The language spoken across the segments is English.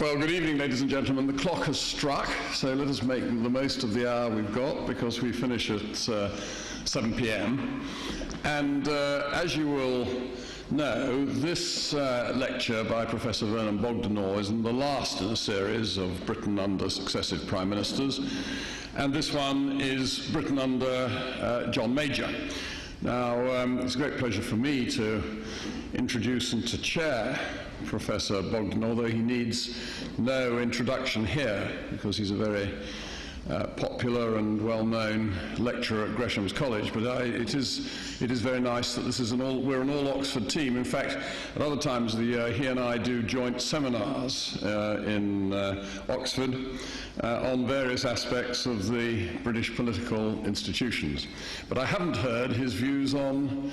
Well, good evening, ladies and gentlemen. The clock has struck, so let us make the most of the hour we've got, because we finish at 7 p.m. And as you will know, this lecture by Professor Vernon Bogdanor is the last in a series of Britain under successive Prime Ministers, and this one is Britain under John Major. Now, it's a great pleasure for me to introduce and to chair Professor Bogdanor, although he needs no introduction here, because he's a very popular and well-known lecturer at Gresham's College. But it is very nice that this is we're an all-Oxford team. In fact, at other times of the year, he and I do joint seminars in Oxford on various aspects of the British political institutions. But I haven't heard his views on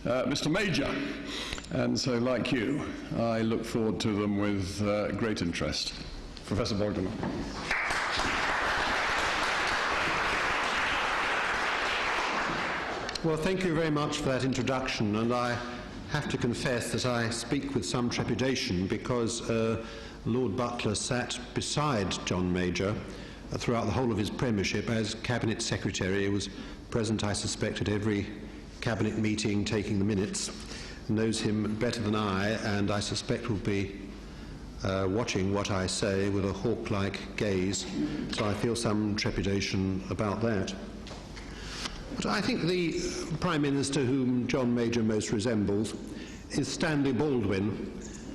Mr. Major, and so, like you, I look forward to them with great interest. Professor Bogdanor. Well, thank you very much for that introduction, and I have to confess that I speak with some trepidation, because Lord Butler sat beside John Major throughout the whole of his premiership as Cabinet Secretary. He was present, I suspect, at every Cabinet meeting, taking the minutes, knows him better than I, and I suspect will be watching what I say with a hawk-like gaze, so I feel some trepidation about that. But I think the Prime Minister whom John Major most resembles is Stanley Baldwin,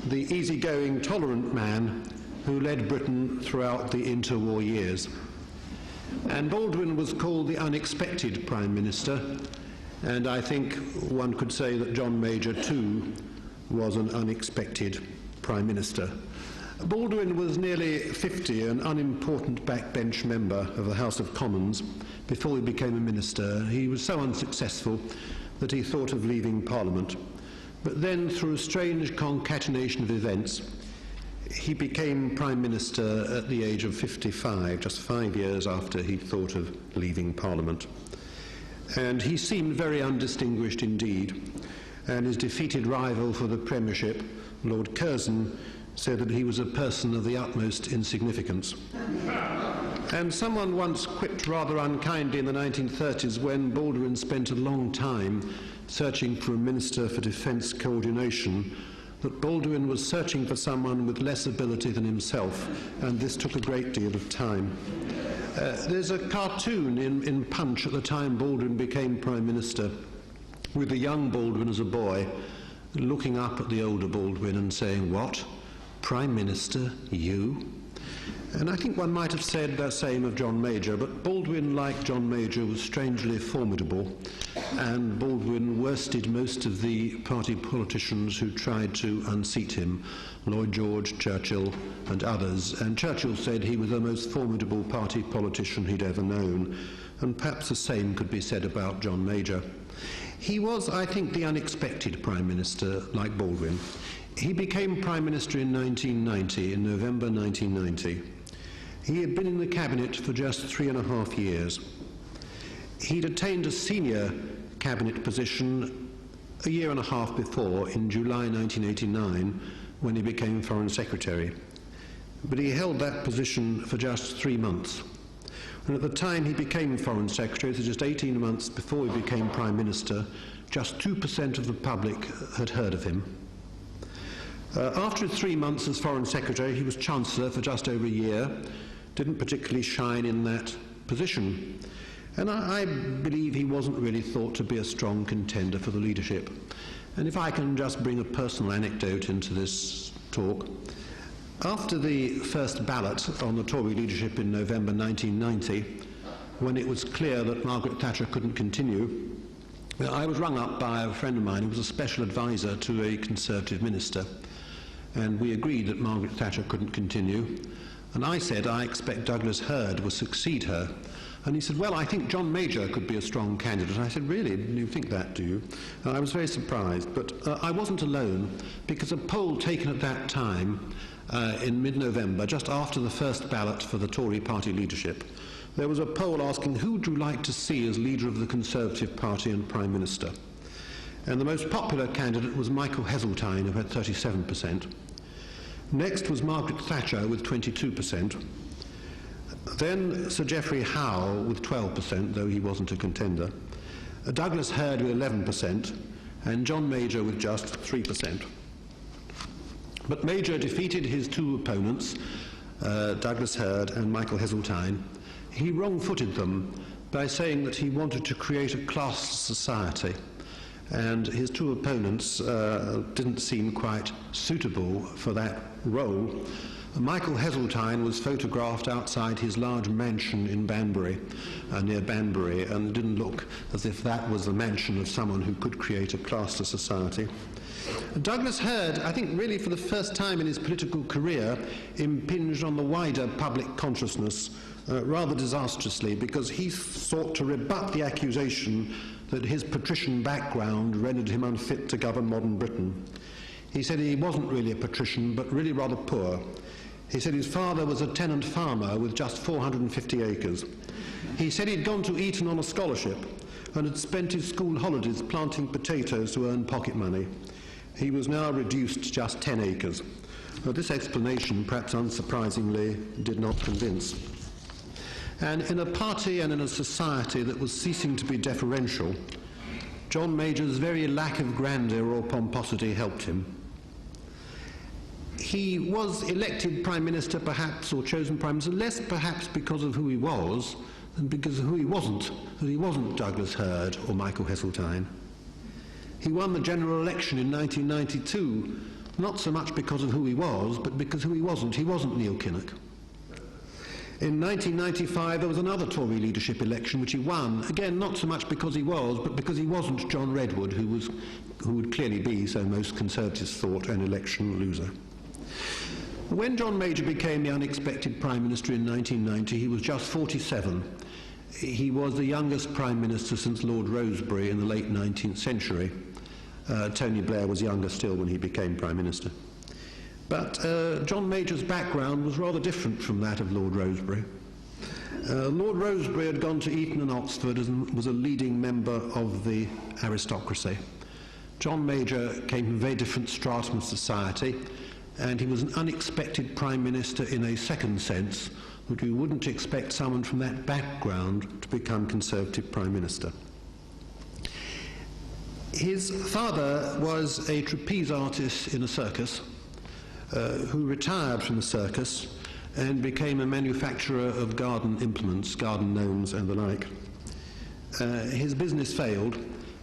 the easygoing, tolerant man who led Britain throughout the interwar years. And Baldwin was called the unexpected Prime Minister, and I think one could say that John Major too was an unexpected Prime Minister. Baldwin was nearly 50, an unimportant backbench member of the House of Commons before he became a minister. He was so unsuccessful that he thought of leaving Parliament. But then, through a strange concatenation of events, he became Prime Minister at the age of 55, just 5 years after he thought of leaving Parliament. And he seemed very undistinguished indeed, and his defeated rival for the premiership, Lord Curzon, said that he was a person of the utmost insignificance. And someone once quipped rather unkindly in the 1930s, when Baldwin spent a long time searching for a Minister for Defence Coordination, that Baldwin was searching for someone with less ability than himself, and this took a great deal of time. There's a cartoon in Punch at the time Baldwin became Prime Minister, with the young Baldwin as a boy looking up at the older Baldwin and saying, "What? Prime Minister, you?" And I think one might have said the same of John Major, but Baldwin, like John Major, was strangely formidable, and Baldwin worsted most of the party politicians who tried to unseat him, Lloyd George, Churchill and others. And Churchill said he was the most formidable party politician he'd ever known, and perhaps the same could be said about John Major. He was, I think, the unexpected Prime Minister, like Baldwin. He became Prime Minister in 1990, in November 1990. He had been in the Cabinet for just 3.5 years. He'd attained a senior Cabinet position a year and a half before, in July 1989, when he became Foreign Secretary. But he held that position for just 3 months. And at the time he became Foreign Secretary, so just 18 months before he became Prime Minister, just 2% of the public had heard of him. After 3 months as Foreign Secretary, he was Chancellor for just over a year, didn't particularly shine in that position. And I believe he wasn't really thought to be a strong contender for the leadership. And if I can just bring a personal anecdote into this talk, after the first ballot on the Tory leadership in November 1990, when it was clear that Margaret Thatcher couldn't continue, I was rung up by a friend of mine who was a special advisor to a Conservative minister, and we agreed that Margaret Thatcher couldn't continue. And I said, I expect Douglas Hurd will succeed her. And he said, well, I think John Major could be a strong candidate. And I said, really? You think that, do you? And I was very surprised. But I wasn't alone, because a poll taken at that time, in mid-November, just after the first ballot for the Tory party leadership, there was a poll asking, who would you like to see as leader of the Conservative Party and Prime Minister? And the most popular candidate was Michael Heseltine, who had 37%. Next was Margaret Thatcher with 22%. Then Sir Geoffrey Howe with 12%, though he wasn't a contender. Douglas Hurd with 11%, and John Major with just 3%. But Major defeated his two opponents, Douglas Hurd and Michael Heseltine. He wrong-footed them by saying that he wanted to create a class society, and his two opponents didn't seem quite suitable for that role. Michael Heseltine was photographed outside his large mansion in Banbury, near Banbury, and it didn't look as if that was the mansion of someone who could create a class society. Douglas Hurd, I think really for the first time in his political career, impinged on the wider public consciousness rather disastrously, because he sought to rebut the accusation that his patrician background rendered him unfit to govern modern Britain. He said he wasn't really a patrician, but really rather poor. He said his father was a tenant farmer with just 450 acres. He said he'd gone to Eton on a scholarship and had spent his school holidays planting potatoes to earn pocket money. He was now reduced to just 10 acres. This explanation, perhaps unsurprisingly, did not convince. And in a party and in a society that was ceasing to be deferential, John Major's very lack of grandeur or pomposity helped him. He was elected Prime Minister, perhaps, or chosen Prime Minister, less perhaps because of who he was than because of who he wasn't, that he wasn't Douglas Hurd or Michael Heseltine. He won the general election in 1992, not so much because of who he was, but because who he wasn't. He wasn't Neil Kinnock. In 1995, there was another Tory leadership election which he won, again, not so much because he was, but because he wasn't John Redwood, who would clearly be, so most Conservatives thought, an election loser. When John Major became the unexpected Prime Minister in 1990, he was just 47. He was the youngest Prime Minister since Lord Rosebery in the late 19th century. Tony Blair was younger still when he became Prime Minister. But John Major's background was rather different from that of Lord Rosebery. Lord Rosebery had gone to Eton and Oxford and was a leading member of the aristocracy. John Major came from a very different stratum of society, and he was an unexpected Prime Minister in a second sense, that you wouldn't expect someone from that background to become Conservative Prime Minister. His father was a trapeze artist in a circus, who retired from the circus and became a manufacturer of garden implements, garden gnomes and the like. His business failed,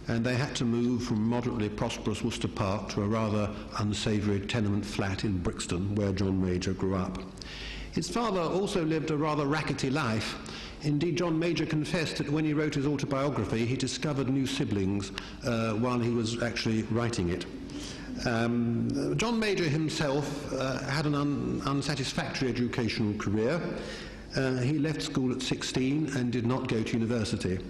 and they had to move from moderately prosperous Worcester Park to a rather unsavoury tenement flat in Brixton, where John Major grew up. His father also lived a rather rackety life. Indeed, John Major confessed that when he wrote his autobiography, he discovered new siblings while he was actually writing it. John Major himself had an unsatisfactory educational career. He left school at 16 and did not go to university.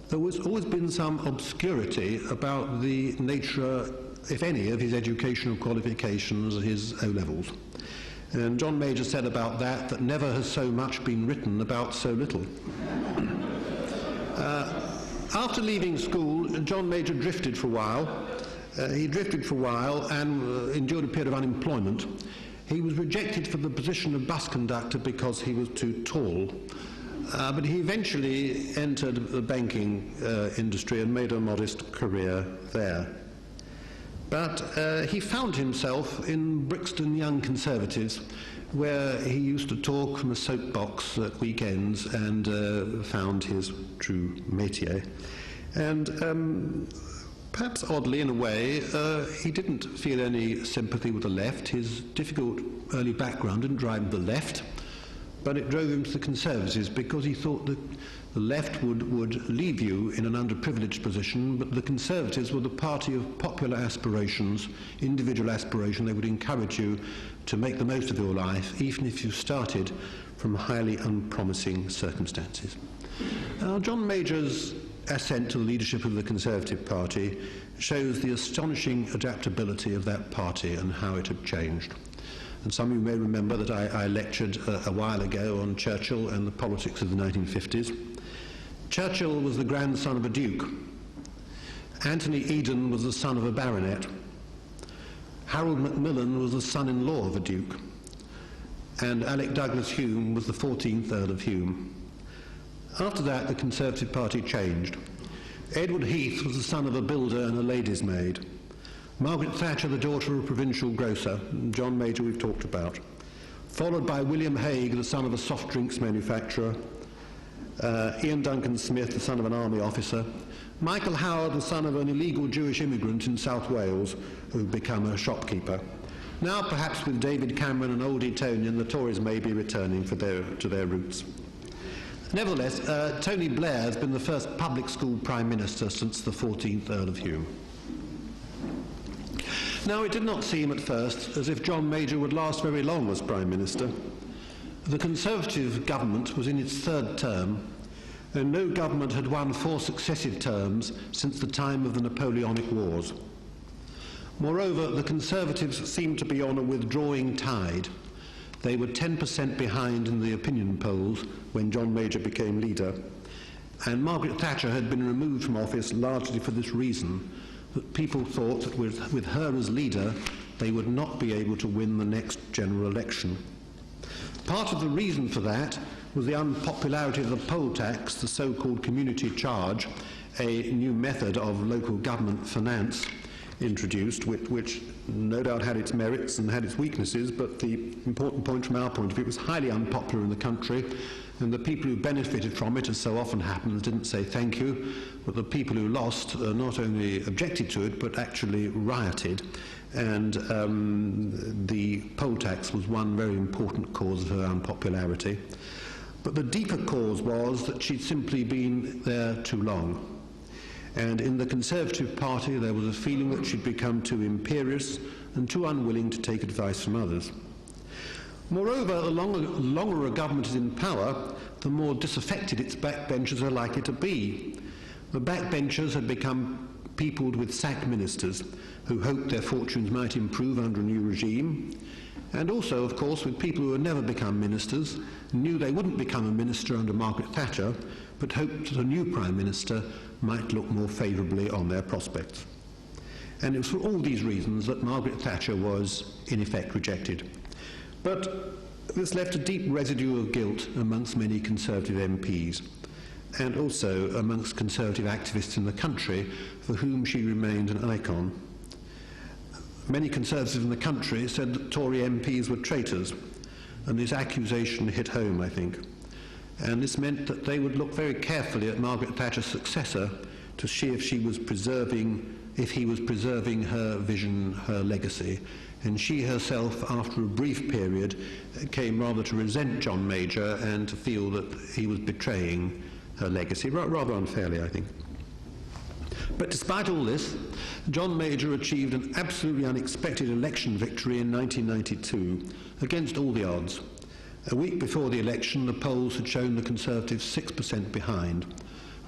There was always been some obscurity about the nature, if any, of his educational qualifications at his O-levels. And John Major said about that never has so much been written about so little. After leaving school, John Major drifted for a while. He drifted for a while and endured a period of unemployment. He was rejected for the position of bus conductor because he was too tall. But he eventually entered the banking industry and made a modest career there. But he found himself in Brixton Young Conservatives, where he used to talk from a soapbox at weekends and found his true métier. And perhaps oddly, in a way, he didn't feel any sympathy with the left. His difficult early background didn't drive him to the left, but it drove him to the Conservatives because he thought that the left would leave you in an underprivileged position, but the Conservatives were the party of popular aspirations, individual aspiration. They would encourage you to make the most of your life, even if you started from highly unpromising circumstances. Now, John Major's ascent to the leadership of the Conservative Party shows the astonishing adaptability of that party and how it had changed. And some of you may remember that I lectured a while ago on Churchill and the politics of the 1950s. Churchill was the grandson of a duke. Anthony Eden was the son of a baronet. Harold Macmillan was the son-in-law of a duke, and Alec Douglas Hume was the 14th Earl of Hume. After that, the Conservative Party changed. Edward Heath was the son of a builder and a lady's maid. Margaret Thatcher, the daughter of a provincial grocer. John Major we've talked about. Followed by William Hague, the son of a soft drinks manufacturer. Ian Duncan Smith, the son of an army officer. Michael Howard, the son of an illegal Jewish immigrant in South Wales who'd become a shopkeeper. Now, perhaps with David Cameron and Old Etonian, the Tories may be returning to their roots. Nevertheless, Tony Blair has been the first public school Prime Minister since the 14th Earl of Hume. Now, it did not seem at first as if John Major would last very long as Prime Minister. The Conservative government was in its third term, and no government had won 4 successive terms since the time of the Napoleonic Wars. Moreover, the Conservatives seemed to be on a withdrawing tide. They were 10% behind in the opinion polls when John Major became leader, and Margaret Thatcher had been removed from office largely for this reason, that people thought that with her as leader, they would not be able to win the next general election. Part of the reason for that was the unpopularity of the poll tax, the so-called community charge, a new method of local government finance introduced, which no doubt had its merits and had its weaknesses, but the important point from our point of view, it was highly unpopular in the country, and the people who benefited from it, as so often happens, didn't say thank you, but the people who lost not only objected to it, but actually rioted, and the poll tax was one very important cause of her unpopularity. But the deeper cause was that she'd simply been there too long. And in the Conservative Party there was a feeling that she'd become too imperious and too unwilling to take advice from others. Moreover, the longer a government is in power, the more disaffected its backbenchers are likely to be. The backbenchers had become peopled with sacked ministers who hoped their fortunes might improve under a new regime, and also, of course, with people who had never become ministers, knew they wouldn't become a minister under Margaret Thatcher, but hoped that a new Prime Minister might look more favourably on their prospects. And it was for all these reasons that Margaret Thatcher was, in effect, rejected. But this left a deep residue of guilt amongst many Conservative MPs, and also amongst Conservative activists in the country, for whom she remained an icon. Many Conservatives in the country said that Tory MPs were traitors, and this accusation hit home, I think. And this meant that they would look very carefully at Margaret Thatcher's successor to see if he was preserving her vision, her legacy. And she herself, after a brief period, came rather to resent John Major and to feel that he was betraying her legacy, rather unfairly, I think. But despite all this, John Major achieved an absolutely unexpected election victory in 1992, against all the odds. A week before the election, the polls had shown the Conservatives 6% behind,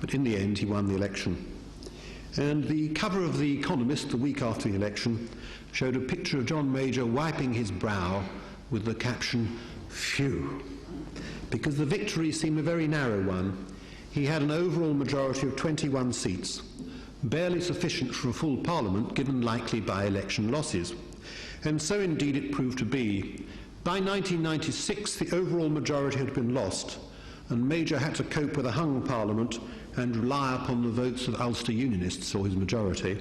but in the end he won the election. And the cover of The Economist the week after the election showed a picture of John Major wiping his brow with the caption, "Phew," because the victory seemed a very narrow one. He had an overall majority of 21 seats, barely sufficient for a full parliament given likely by-election losses. And so indeed it proved to be. By 1996, the overall majority had been lost, and Major had to cope with a hung parliament and rely upon the votes of Ulster Unionists for his majority.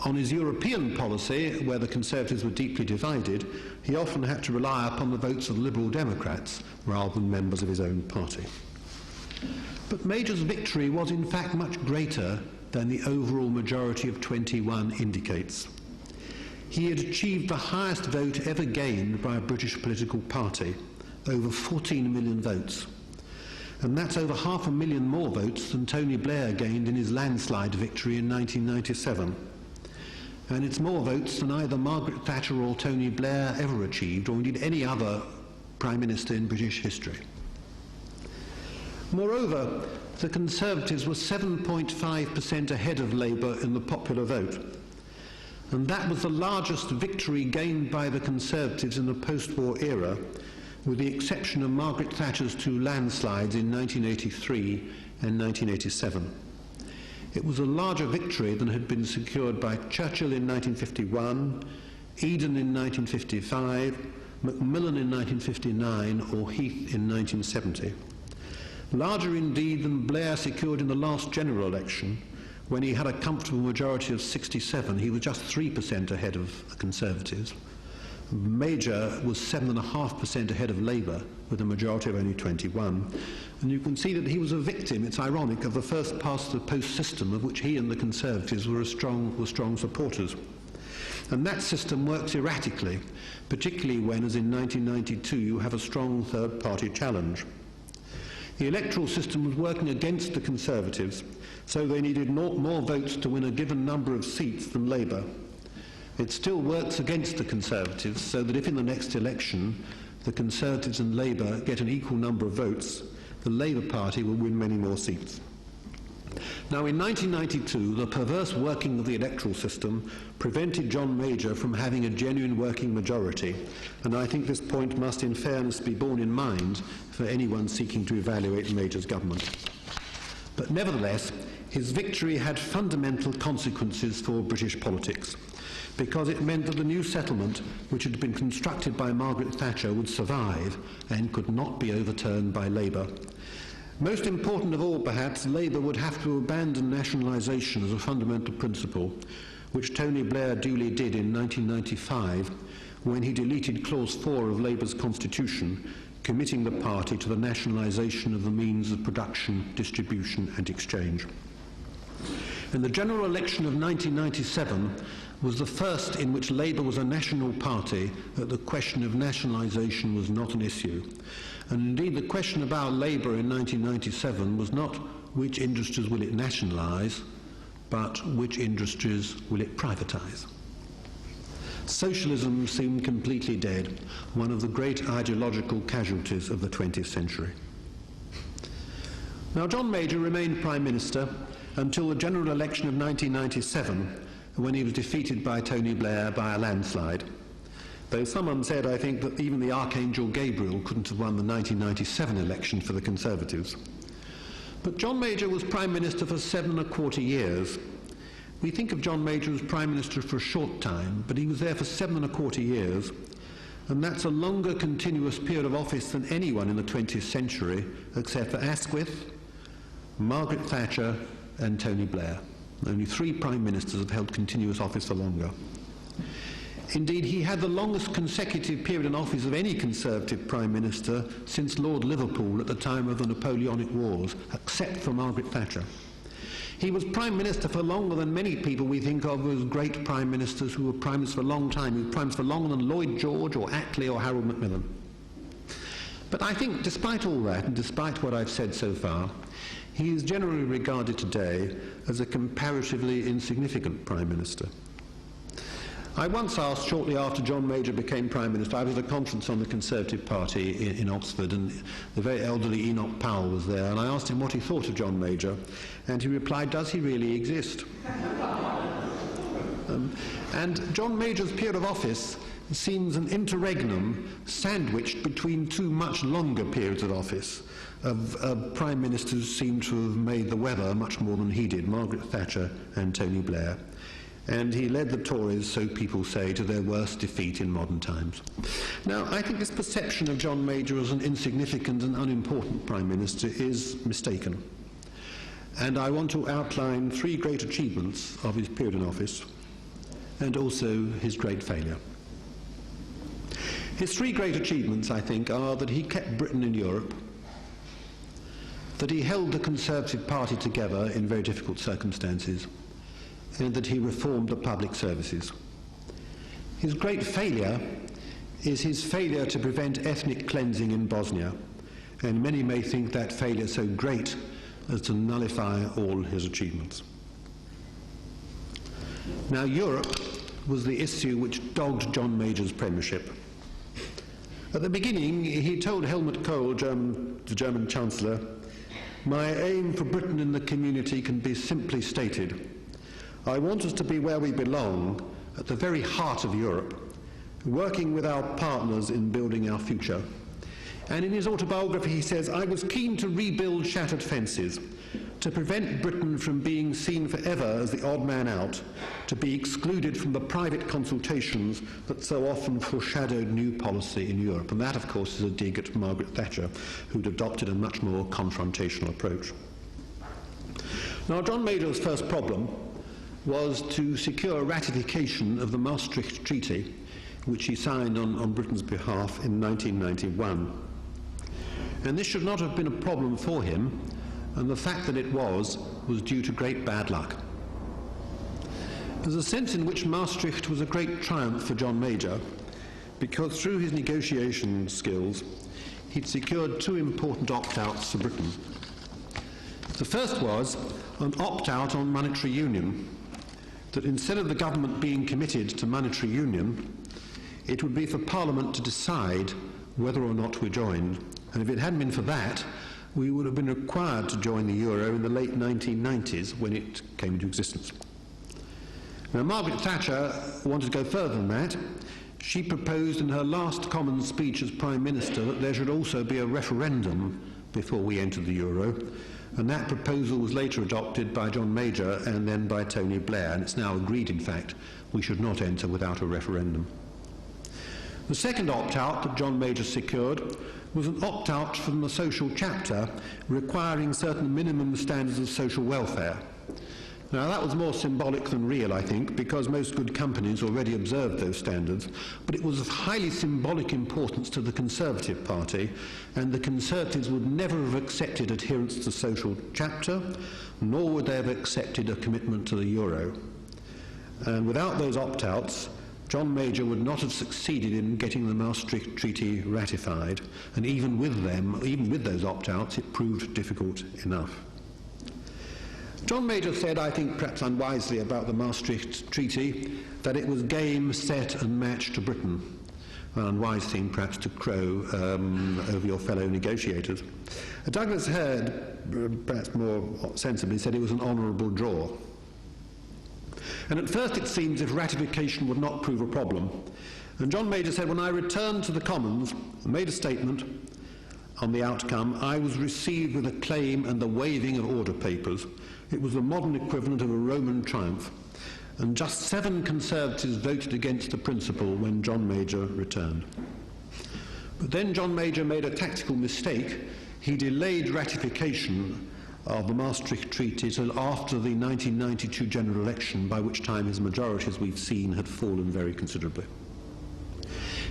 On his European policy, where the Conservatives were deeply divided, he often had to rely upon the votes of Liberal Democrats rather than members of his own party. But Major's victory was in fact much greater than the overall majority of 21 indicates. He had achieved the highest vote ever gained by a British political party, over 14 million votes. And that's over 500,000 more votes than Tony Blair gained in his landslide victory in 1997. And it's more votes than either Margaret Thatcher or Tony Blair ever achieved, or indeed any other Prime Minister in British history. Moreover, the Conservatives were 7.5% ahead of Labour in the popular vote. And that was the largest victory gained by the Conservatives in the post-war era, with the exception of Margaret Thatcher's 2 landslides in 1983 and 1987. It was a larger victory than had been secured by Churchill in 1951, Eden in 1955, Macmillan in 1959, or Heath in 1970. Larger indeed than Blair secured in the last general election, when he had a comfortable majority of 67. He was just 3% ahead of the Conservatives. Major was 7.5% ahead of Labour, with a majority of only 21. And you can see that he was a victim, it's ironic, of the first past the post system of which he and the Conservatives were strong supporters. And that system works erratically, particularly when, as in 1992, you have a strong third-party challenge. The electoral system was working against the Conservatives, so they needed more votes to win a given number of seats than Labour. It still works against the Conservatives, so that if in the next election the Conservatives and Labour get an equal number of votes, the Labour Party will win many more seats. Now, in 1992, the perverse working of the electoral system prevented John Major from having a genuine working majority, and I think this point must in fairness be borne in mind for anyone seeking to evaluate Major's government. But nevertheless, his victory had fundamental consequences for British politics, because it meant that the new settlement, which had been constructed by Margaret Thatcher, would survive and could not be overturned by Labour. Most important of all, perhaps, Labour would have to abandon nationalisation as a fundamental principle, which Tony Blair duly did in 1995 when he deleted Clause 4 of Labour's constitution, committing the party to the nationalisation of the means of production, distribution and exchange. And the general election of 1997 was the first in which Labour was a national party that the question of nationalisation was not an issue. And indeed the question about Labour in 1997 was not which industries will it nationalise, but which industries will it privatise. Socialism seemed completely dead, one of the great ideological casualties of the 20th century. Now, John Major remained Prime Minister until the general election of 1997, when he was defeated by Tony Blair by a landslide. Though someone said, I think, that even the Archangel Gabriel couldn't have won the 1997 election for the Conservatives. But John Major was Prime Minister for 7.25 years. We think of John Major as Prime Minister for a short time, but he was there for 7.25 years, and that's a longer continuous period of office than anyone in the 20th century, except for Asquith, Margaret Thatcher and Tony Blair. Only 3 Prime Ministers have held continuous office for longer. Indeed, he had the longest consecutive period in office of any Conservative Prime Minister since Lord Liverpool at the time of the Napoleonic Wars, except for Margaret Thatcher. He was Prime Minister for longer than many people we think of as great Prime Ministers who were Prime Ministers for a long time. He was Prime Minister for longer than Lloyd George or Attlee or Harold Macmillan. But I think, despite all that, and despite what I've said so far, he is generally regarded today as a comparatively insignificant Prime Minister. I once asked, shortly after John Major became Prime Minister, I was at a conference on the Conservative Party in Oxford, and the very elderly Enoch Powell was there, and I asked him what he thought of John Major, and he replied, does he really exist? And John Major's period of office seems an interregnum sandwiched between 2 much longer periods of office of Prime Ministers who seem to have made the weather much more than he did, Margaret Thatcher and Tony Blair. And he led the Tories, so people say, to their worst defeat in modern times. Now, I think this perception of John Major as an insignificant and unimportant Prime Minister is mistaken. And I want to outline 3 great achievements of his period in office, and also his great failure. His 3 great achievements, I think, are that he kept Britain in Europe, that he held the Conservative Party together in very difficult circumstances, and that he reformed the public services. His great failure is his failure to prevent ethnic cleansing in Bosnia, and many may think that failure so great as to nullify all his achievements. Now, Europe was the issue which dogged John Major's premiership. At the beginning, he told Helmut Kohl, the German Chancellor, "My aim for Britain in the community can be simply stated. I want us to be where we belong, at the very heart of Europe, working with our partners in building our future." And in his autobiography he says, "I was keen to rebuild shattered fences, to prevent Britain from being seen forever as the odd man out, to be excluded from the private consultations that so often foreshadowed new policy in Europe. And that, of course, is a dig at Margaret Thatcher, who'd adopted a much more confrontational approach. Now, John Major's first problem was to secure ratification of the Maastricht Treaty, which he signed on Britain's behalf in 1991. And this should not have been a problem for him, and the fact that it was due to great bad luck. There's a sense in which Maastricht was a great triumph for John Major, because through his negotiation skills, he'd secured two important opt-outs for Britain. The first was an opt-out on monetary union, that instead of the government being committed to monetary union, it would be for Parliament to decide whether or not we joined. And if it hadn't been for that, we would have been required to join the euro in the late 1990s when it came into existence. Now, Margaret Thatcher wanted to go further than that. She proposed in her last Commons speech as Prime Minister that there should also be a referendum before we entered the euro, and that proposal was later adopted by John Major and then by Tony Blair, and it's now agreed, in fact, we should not enter without a referendum. The second opt-out that John Major secured was an opt-out from the social chapter requiring certain minimum standards of social welfare. Now, that was more symbolic than real, I think, because most good companies already observed those standards, but it was of highly symbolic importance to the Conservative Party, and the Conservatives would never have accepted adherence to the social chapter, nor would they have accepted a commitment to the euro. And without those opt-outs, John Major would not have succeeded in getting the Maastricht Treaty ratified, and even with those opt-outs, it proved difficult enough. John Major said, I think perhaps unwisely, about the Maastricht Treaty, that it was game, set and match to Britain. An unwise thing perhaps to crow over your fellow negotiators. Douglas Hurd, perhaps more sensibly, said it was an honourable draw. And at first it seems if ratification would not prove a problem. And John Major said, when I returned to the Commons and made a statement on the outcome, I was received with acclaim and the waving of order papers. It was the modern equivalent of a Roman triumph. And just 7 Conservatives voted against the principle when John Major returned. But then John Major made a tactical mistake. He delayed ratification of the Maastricht Treaty till after the 1992 general election, by which time his majority, as we've seen, had fallen very considerably.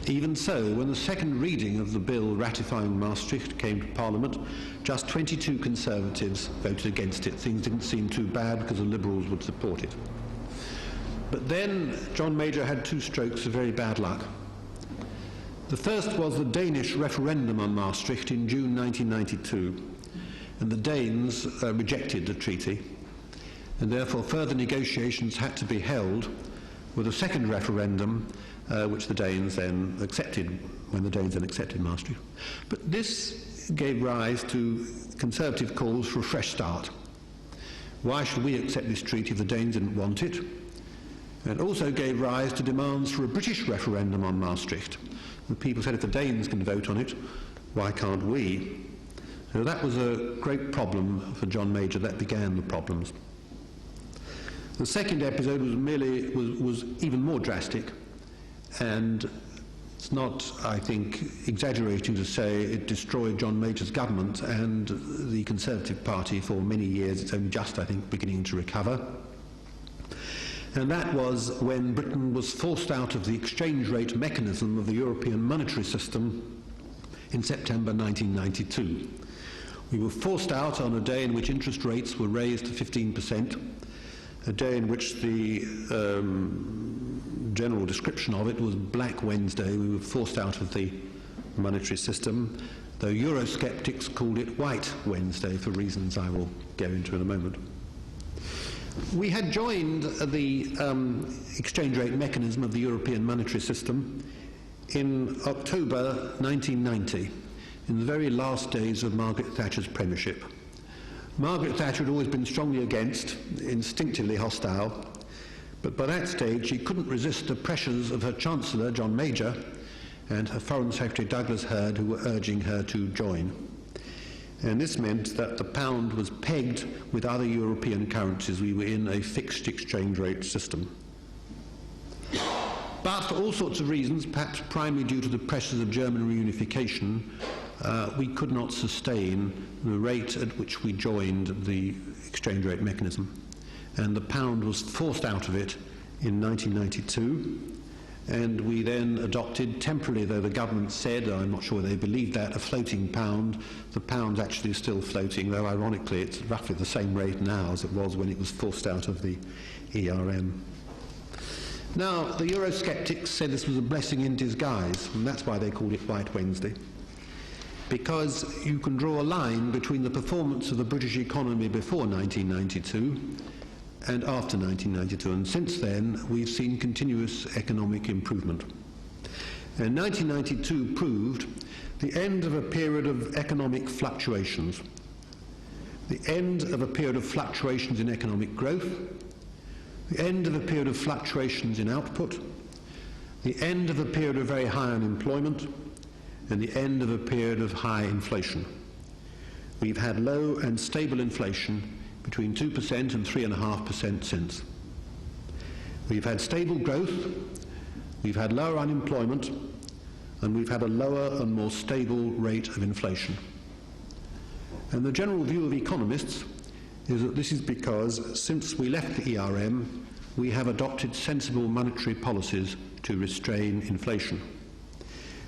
Even so, when the second reading of the bill ratifying Maastricht came to Parliament, just 22 Conservatives voted against it. Things didn't seem too bad because the Liberals would support it. But then John Major had 2 strokes of very bad luck. The first was the Danish referendum on Maastricht in June 1992. And the Danes rejected the treaty, and therefore further negotiations had to be held with a second referendum, which the Danes then accepted, when the Danes then accepted Maastricht. But this gave rise to Conservative calls for a fresh start. Why should we accept this treaty if the Danes didn't want it? And it also gave rise to demands for a British referendum on Maastricht. And people said, if the Danes can vote on it, why can't we? So that was a great problem for John Major. That began the problems. The second episode was even more drastic, and it's not, I think, exaggerating to say it destroyed John Major's government and the Conservative Party for many years. It's only just, I think, beginning to recover. And that was when Britain was forced out of the exchange rate mechanism of the European monetary system in September 1992. We were forced out on a day in which interest rates were raised to 15%, a day in which the general description of it was Black Wednesday. We were forced out of the monetary system, though Eurosceptics called it White Wednesday for reasons I will go into in a moment. We had joined the exchange rate mechanism of the European monetary system in October 1990. In the very last days of Margaret Thatcher's premiership. Margaret Thatcher had always been strongly against, instinctively hostile, but by that stage she couldn't resist the pressures of her Chancellor, John Major, and her Foreign Secretary, Douglas Hurd, who were urging her to join. And this meant that the pound was pegged with other European currencies. We were in a fixed exchange rate system. But for all sorts of reasons, perhaps primarily due to the pressures of German reunification, we could not sustain the rate at which we joined the exchange rate mechanism. And the pound was forced out of it in 1992. And we then adopted, temporarily though the government said, I'm not sure they believed that, a floating pound. The pound's actually still floating, though ironically it's roughly the same rate now as it was when it was forced out of the ERM. Now, the Eurosceptics said this was a blessing in disguise, and that's why they called it White Wednesday. Because you can draw a line between the performance of the British economy before 1992 and after 1992, and since then we've seen continuous economic improvement. And 1992 proved the end of a period of economic fluctuations, the end of a period of fluctuations in economic growth, the end of a period of fluctuations in output, the end of a period of very high unemployment, and the end of a period of high inflation. We've had low and stable inflation between 2% and 3.5% since. We've had stable growth, we've had lower unemployment, and we've had a lower and more stable rate of inflation. And the general view of economists is that this is because since we left the ERM, we have adopted sensible monetary policies to restrain inflation.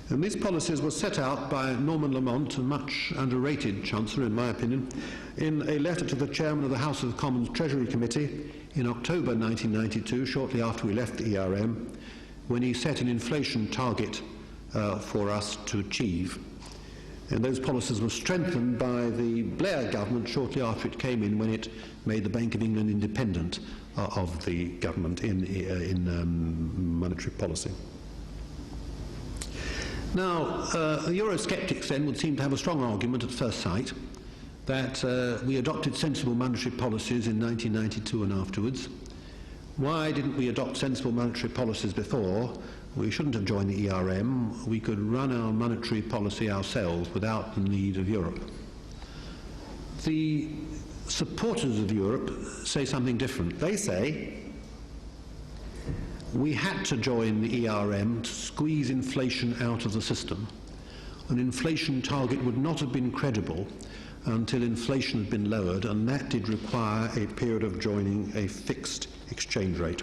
And these policies were set out by Norman Lamont, a much underrated Chancellor in my opinion, in a letter to the Chairman of the House of Commons Treasury Committee in October 1992, shortly after we left the ERM, when he set an inflation target for us to achieve. And those policies were strengthened by the Blair government shortly after it came in, when it made the Bank of England independent of the government in monetary policy. Now, the Eurosceptics then would seem to have a strong argument at first sight that we adopted sensible monetary policies in 1992 and afterwards. Why didn't we adopt sensible monetary policies before? We shouldn't have joined the ERM. We could run our monetary policy ourselves without the need of Europe. The supporters of Europe say something different. They say we had to join the ERM to squeeze inflation out of the system. An inflation target would not have been credible until inflation had been lowered, and that did require a period of joining a fixed exchange rate.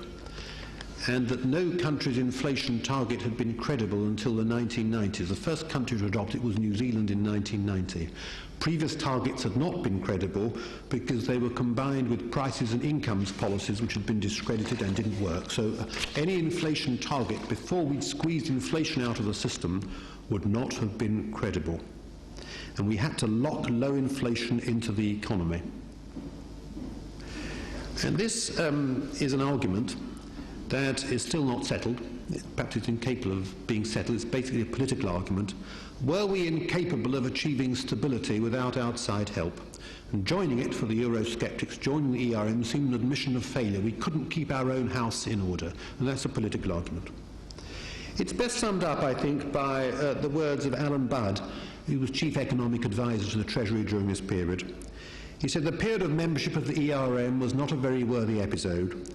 And that no country's inflation target had been credible until the 1990s. The first country to adopt it was New Zealand in 1990. Previous targets had not been credible because they were combined with prices and incomes policies which had been discredited and didn't work. So any inflation target before we'd squeezed inflation out of the system would not have been credible. And we had to lock low inflation into the economy. And this is an argument that is still not settled. Perhaps it's incapable of being settled. It's basically a political argument. Were we incapable of achieving stability without outside help? And joining it for the Eurosceptics, joining the ERM, seemed an admission of failure. We couldn't keep our own house in order. And that's a political argument. It's best summed up, I think, by the words of Alan Budd, who was Chief Economic Advisor to the Treasury during this period. He said, "The period of membership of the ERM was not a very worthy episode.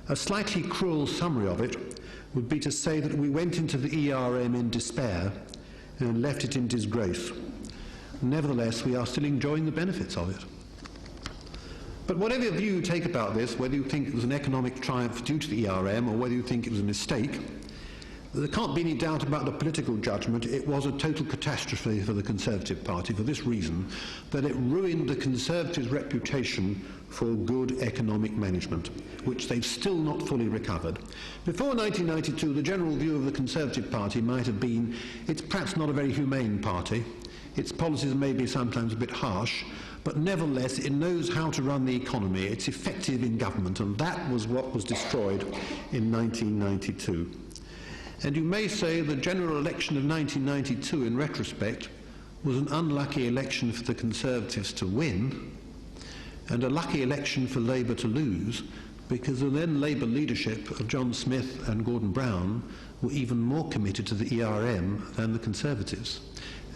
A slightly cruel summary of it would be to say that we went into the ERM in despair and left it in disgrace. Nevertheless, we are still enjoying the benefits of it." But whatever view you take about this, whether you think it was an economic triumph due to the ERM or whether you think it was a mistake, there can't be any doubt about the political judgment. It was a total catastrophe for the Conservative Party for this reason, that it ruined the Conservatives' reputation for good economic management, which they've still not fully recovered. Before 1992, the general view of the Conservative Party might have been, it's perhaps not a very humane party, its policies may be sometimes a bit harsh, but nevertheless it knows how to run the economy, it's effective in government, and that was what was destroyed in 1992. And you may say the general election of 1992, in retrospect, was an unlucky election for the Conservatives to win, and a lucky election for Labour to lose, because the then Labour leadership of John Smith and Gordon Brown were even more committed to the ERM than the Conservatives.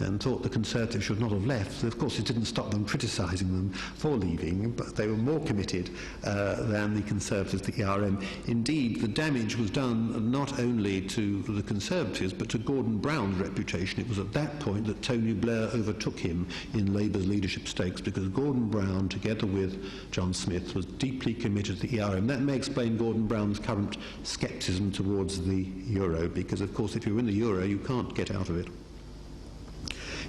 and thought the Conservatives should not have left. Of course, it didn't stop them criticising them for leaving, but they were more committed than the Conservatives, the ERM. Indeed, the damage was done not only to the Conservatives, but to Gordon Brown's reputation. It was at that point that Tony Blair overtook him in Labour's leadership stakes, because Gordon Brown, together with John Smith, was deeply committed to the ERM. That may explain Gordon Brown's current scepticism towards the euro, because, of course, if you're in the euro, you can't get out of it.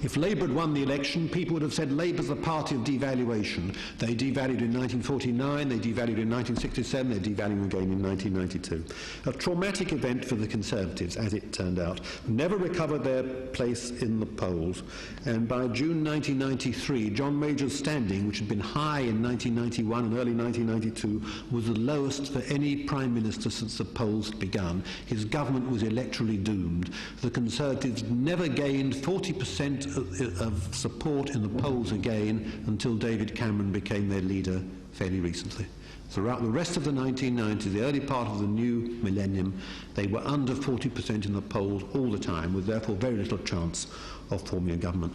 If Labour had won the election, people would have said Labour's a party of devaluation. They devalued in 1949, they devalued in 1967, they're devaluing again in 1992. A traumatic event for the Conservatives, as it turned out. Never recovered their place in the polls. And by June 1993, John Major's standing, which had been high in 1991 and early 1992, was the lowest for any Prime Minister since the polls had begun. His government was electorally doomed. The Conservatives never gained 40% of support in the polls again until David Cameron became their leader fairly recently. Throughout the rest of the 1990s, the early part of the new millennium, they were under 40% in the polls all the time, with therefore very little chance of forming a government.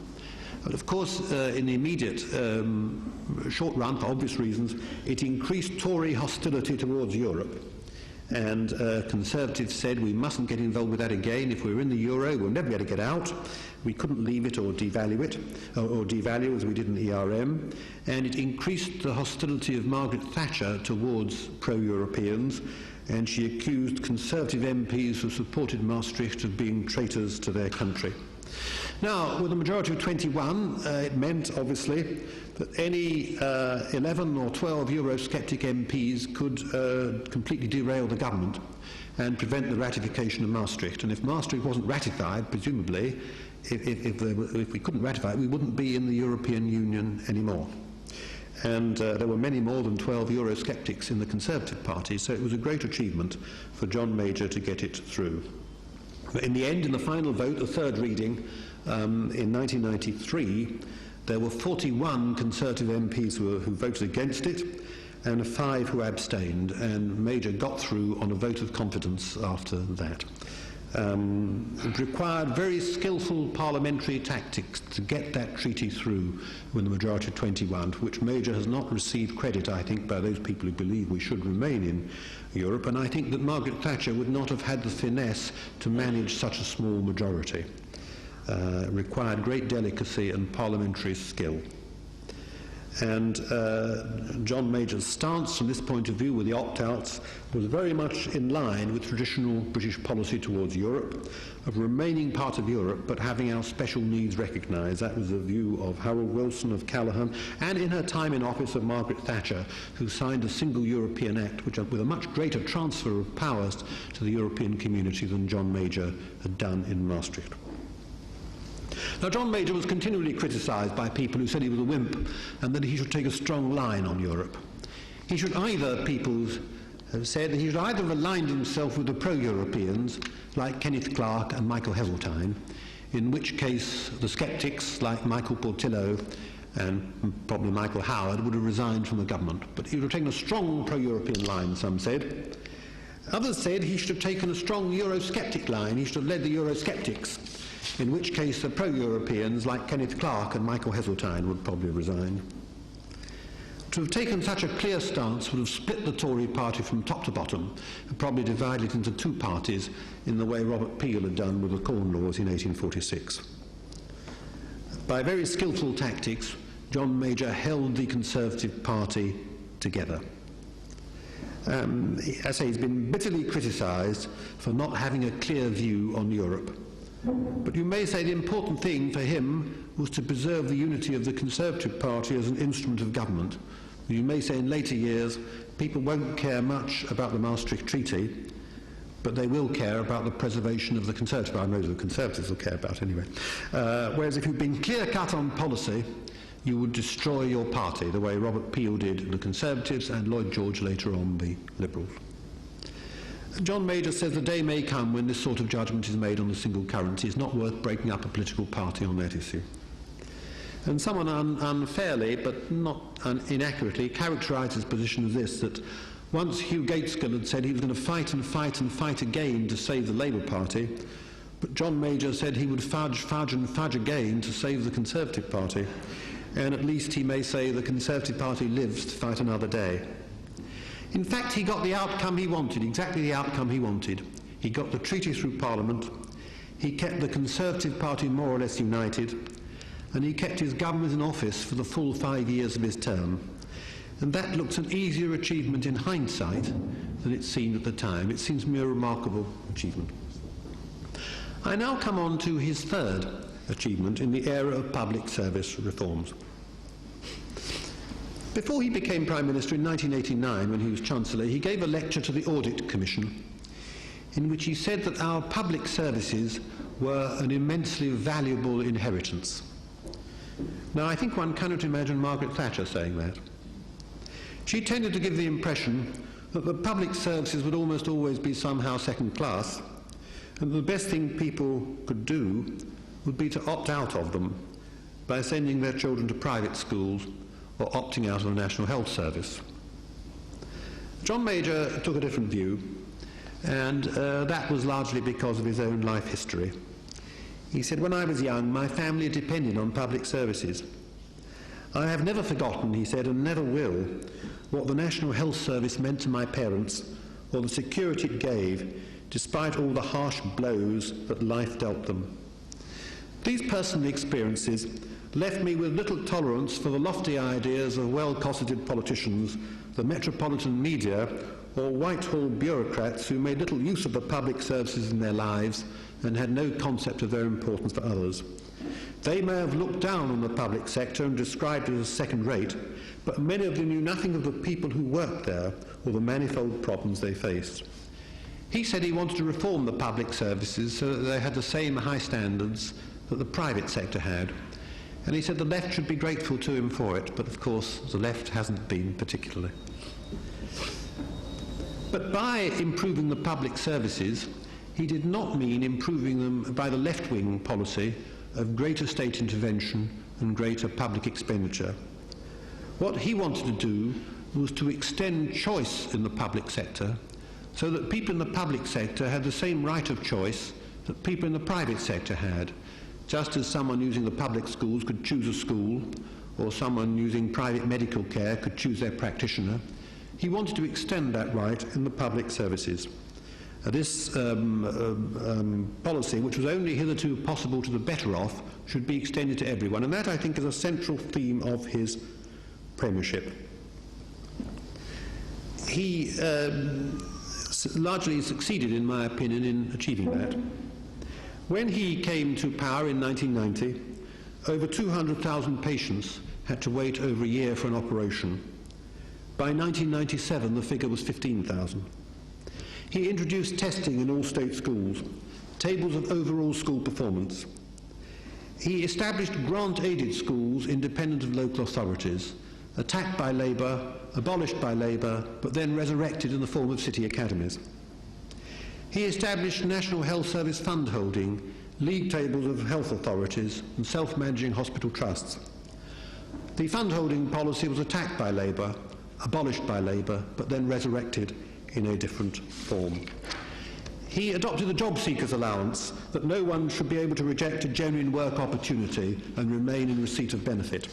But of course, in the immediate short run, for obvious reasons, it increased Tory hostility towards Europe. And Conservatives said we mustn't get involved with that again. If we're in the euro, we'll never be able to get out. We couldn't leave it or devalue it, or devalue as we did in the ERM. And it increased the hostility of Margaret Thatcher towards pro-Europeans, and she accused Conservative MPs who supported Maastricht of being traitors to their country. Now, with a majority of 21, it meant, obviously, that any 11 or 12 Eurosceptic MPs could completely derail the government and prevent the ratification of Maastricht. And if Maastricht wasn't ratified, presumably, if we couldn't ratify it, we wouldn't be in the European Union anymore. And there were many more than 12 Eurosceptics in the Conservative Party, so it was a great achievement for John Major to get it through. But in the end, in the final vote, the third reading, in 1993, there were 41 Conservative MPs who voted against it, and 5 who abstained, and Major got through on a vote of confidence after that. It required very skillful parliamentary tactics to get that treaty through with the majority of 21, for which Major has not received credit, I think, by those people who believe we should remain in Europe, and I think that Margaret Thatcher would not have had the finesse to manage such a small majority. It required great delicacy and parliamentary skill. And John Major's stance from this point of view with the opt-outs was very much in line with traditional British policy towards Europe, of remaining part of Europe but having our special needs recognised. That was the view of Harold Wilson, of Callaghan, and in her time in office of Margaret Thatcher, who signed a single European Act which, with a much greater transfer of powers to the European community than John Major had done in Maastricht. Now, John Major was continually criticised by people who said he was a wimp and that he should take a strong line on Europe. He should either, people have said, that he should either have aligned himself with the pro-Europeans, like Kenneth Clarke and Michael Heseltine, in which case the sceptics, like Michael Portillo and probably Michael Howard, would have resigned from the government. But he would have taken a strong pro-European line, some said. Others said he should have taken a strong Eurosceptic line. He should have led the Eurosceptics, in which case the pro-Europeans like Kenneth Clarke and Michael Heseltine would probably resign. To have taken such a clear stance would have split the Tory party from top to bottom and probably divided it into 2 parties in the way Robert Peel had done with the Corn Laws in 1846. By very skillful tactics, John Major held the Conservative Party together. As I say, he's been bitterly criticised for not having a clear view on Europe. But you may say the important thing for him was to preserve the unity of the Conservative Party as an instrument of government. You may say in later years people won't care much about the Maastricht Treaty, but they will care about the preservation of the Conservative Party. I know the Conservatives will care about anyway. Whereas if you've been clear-cut on policy, you would destroy your party, the way Robert Peel did the Conservatives and Lloyd George later on the Liberals. John Major says the day may come when this sort of judgment is made on the single currency. It's not worth breaking up a political party on that issue. And someone unfairly, but not inaccurately, characterised his position as this, that once Hugh Gaitskell had said he was going to fight and fight and fight again to save the Labour Party, But John Major said he would fudge and fudge again to save the Conservative Party, and at least he may say the Conservative Party lives to fight another day. In fact, he got the outcome he wanted, exactly the outcome he wanted. He got the treaty through Parliament, he kept the Conservative Party more or less united, and he kept his government in office for the full 5 years of his term. And that looks an easier achievement in hindsight than it seemed at the time. It seems to me a remarkable achievement. I now come on to his third achievement in the era of public service reforms. Before he became Prime Minister in 1989, when he was Chancellor, he gave a lecture to the Audit Commission in which he said that our public services were an immensely valuable inheritance. Now, I think one cannot imagine Margaret Thatcher saying that. She tended to give the impression that the public services would almost always be somehow second class, and the best thing people could do would be to opt out of them by sending their children to private schools or opting out of the National Health Service. John Major took a different view, and that was largely because of his own life history. He said, "When I was young, my family depended on public services. I have never forgotten," he said, "and never will, what the National Health Service meant to my parents or the security it gave, despite all the harsh blows that life dealt them. These personal experiences left me with little tolerance for the lofty ideas of well-cosseted politicians, the metropolitan media, or Whitehall bureaucrats who made little use of the public services in their lives and had no concept of their importance for others. They may have looked down on the public sector and described it as second-rate, but many of them knew nothing of the people who worked there or the manifold problems they faced." He said he wanted to reform the public services so that they had the same high standards that the private sector had. And he said the left should be grateful to him for it, but of course the left hasn't been particularly. But by improving the public services, he did not mean improving them by the left-wing policy of greater state intervention and greater public expenditure. What he wanted to do was to extend choice in the public sector so that people in the public sector had the same right of choice that people in the private sector had, just as someone using the public schools could choose a school, or someone using private medical care could choose their practitioner. He wanted to extend that right in the public services. This policy, which was only hitherto possible to the better off, should be extended to everyone, and that, I think, is a central theme of his premiership. He largely succeeded, in my opinion, in achieving that. When he came to power in 1990, over 200,000 patients had to wait over a year for an operation. By 1997, the figure was 15,000. He introduced testing in all state schools, tables of overall school performance. He established grant-aided schools independent of local authorities, attacked by Labour, abolished by Labour, but then resurrected in the form of city academies. He established National Health Service fund holding, league tables of health authorities, and self-managing hospital trusts. The fund holding policy was attacked by Labour, abolished by Labour, but then resurrected in a different form. He adopted the job seekers allowance, that no one should be able to reject a genuine work opportunity and remain in receipt of benefit.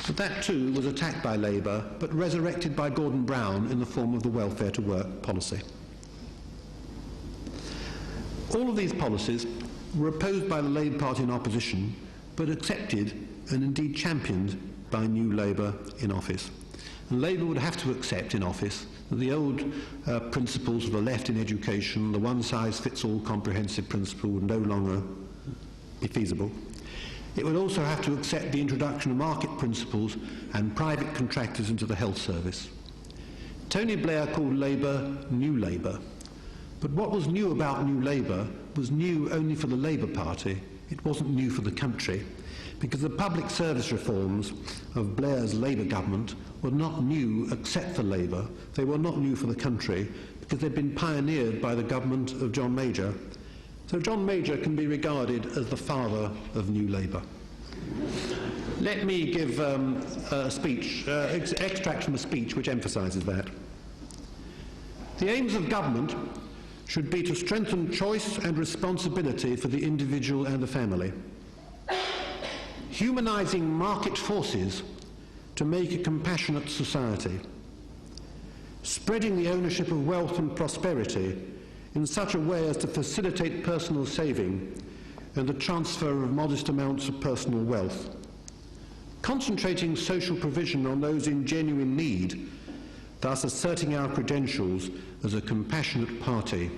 But that too was attacked by Labour, but resurrected by Gordon Brown in the form of the welfare to work policy. All of these policies were opposed by the Labour Party in opposition, but accepted and indeed championed by New Labour in office. And Labour would have to accept in office that the old principles of the left in education, the one-size-fits-all comprehensive principle, would no longer be feasible. It would also have to accept the introduction of market principles and private contractors into the health service. Tony Blair called Labour New Labour. But what was new about New Labour was new only for the Labour Party. It wasn't new for the country, because the public service reforms of Blair's Labour government were not new except for Labour. They were not new for the country, because they'd been pioneered by the government of John Major. So John Major can be regarded as the father of New Labour. Let me give a speech, extract from a speech which emphasises that. The aims of government should be to strengthen choice and responsibility for the individual and the family, humanising market forces to make a compassionate society, spreading the ownership of wealth and prosperity in such a way as to facilitate personal saving and the transfer of modest amounts of personal wealth, concentrating social provision on those in genuine need, thus asserting our credentials as a compassionate party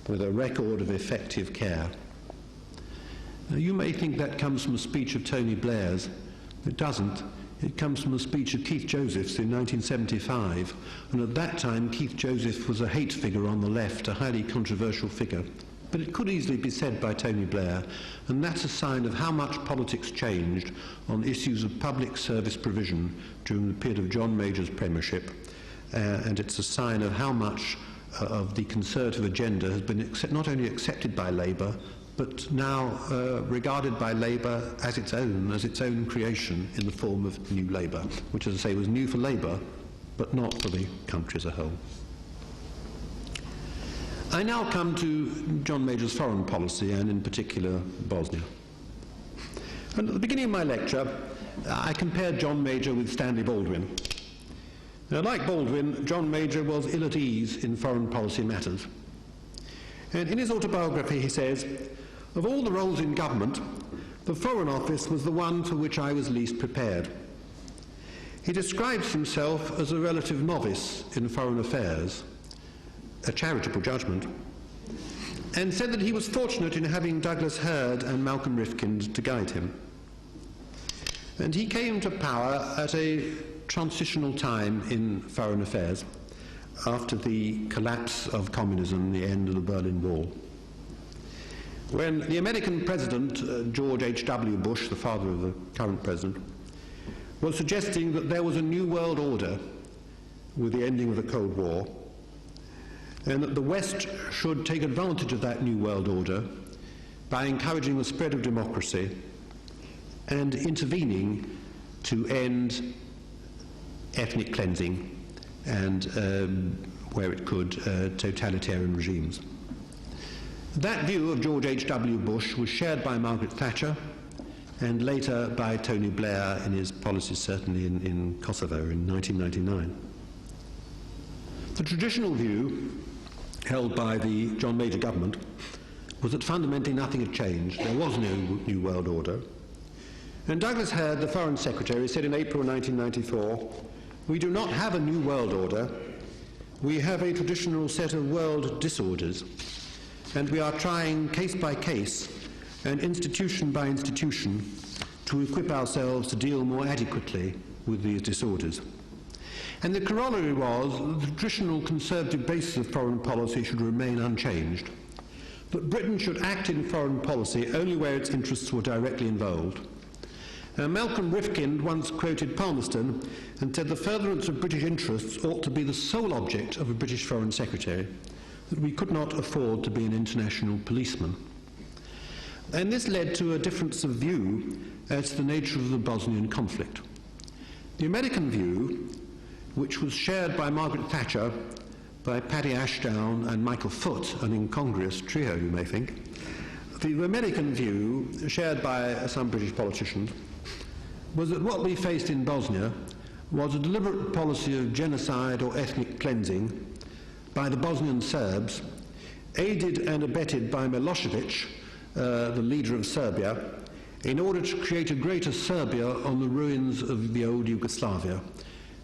with a record of effective care. Now, you may think that comes from a speech of Tony Blair's. It doesn't. It comes from a speech of Keith Joseph's in 1975, and at that time Keith Joseph was a hate figure on the left, a highly controversial figure. But it could easily be said by Tony Blair, and that's a sign of how much politics changed on issues of public service provision during the period of John Major's premiership, and it's a sign of how much of the Conservative agenda has been not only accepted by Labour, but now regarded by Labour as its own creation in the form of New Labour, which, as I say, was new for Labour, but not for the country as a whole. I now come to John Major's foreign policy, and in particular Bosnia. And at the beginning of my lecture, I compared John Major with Stanley Baldwin. Now, like Baldwin, John Major was ill at ease in foreign policy matters. And in his autobiography he says, "Of all the roles in government, the Foreign Office was the one for which I was least prepared." He describes himself as a relative novice in foreign affairs, a charitable judgment, and said that he was fortunate in having Douglas Hurd and Malcolm Rifkind to guide him. And he came to power at a transitional time in foreign affairs, after the collapse of communism, the end of the Berlin Wall. When the American president, George H.W. Bush, the father of the current president, was suggesting that there was a new world order with the ending of the Cold War, and that the West should take advantage of that new world order by encouraging the spread of democracy and intervening to end ethnic cleansing and, where it could, totalitarian regimes. That view of George H.W. Bush was shared by Margaret Thatcher and later by Tony Blair in his policies, certainly in Kosovo in 1999. The traditional view held by the John Major government was that fundamentally nothing had changed. There was no new world order. And Douglas Hurd, the Foreign Secretary, said in April 1994, "We do not have a new world order. We have a traditional set of world disorders, and we are trying case by case and institution by institution to equip ourselves to deal more adequately with these disorders." And the corollary was that the traditional conservative basis of foreign policy should remain unchanged, that Britain should act in foreign policy only where its interests were directly involved. Malcolm Rifkind once quoted Palmerston and said the furtherance of British interests ought to be the sole object of a British Foreign Secretary, that we could not afford to be an international policeman. And this led to a difference of view as to the nature of the Bosnian conflict. The American view, which was shared by Margaret Thatcher, by Paddy Ashdown and Michael Foot, an incongruous trio, you may think. The American view, shared by some British politicians, was that what we faced in Bosnia was a deliberate policy of genocide or ethnic cleansing by the Bosnian Serbs, aided and abetted by Milosevic, the leader of Serbia, in order to create a greater Serbia on the ruins of the old Yugoslavia,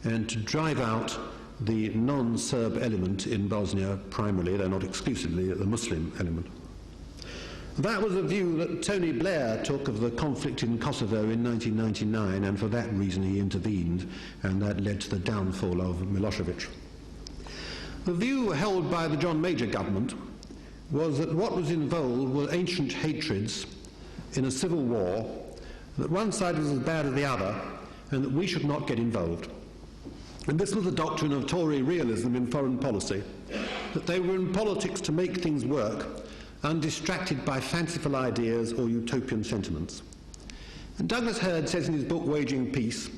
and to drive out the non-Serb element in Bosnia, primarily, though not exclusively, the Muslim element. That was a view that Tony Blair took of the conflict in Kosovo in 1999, and for that reason he intervened, and that led to the downfall of Milosevic. The view held by the John Major government was that what was involved were ancient hatreds in a civil war, that one side was as bad as the other, and that we should not get involved. And this was the doctrine of Tory realism in foreign policy, that they were in politics to make things work, undistracted by fanciful ideas or utopian sentiments. And Douglas Hurd says in his book Waging Peace,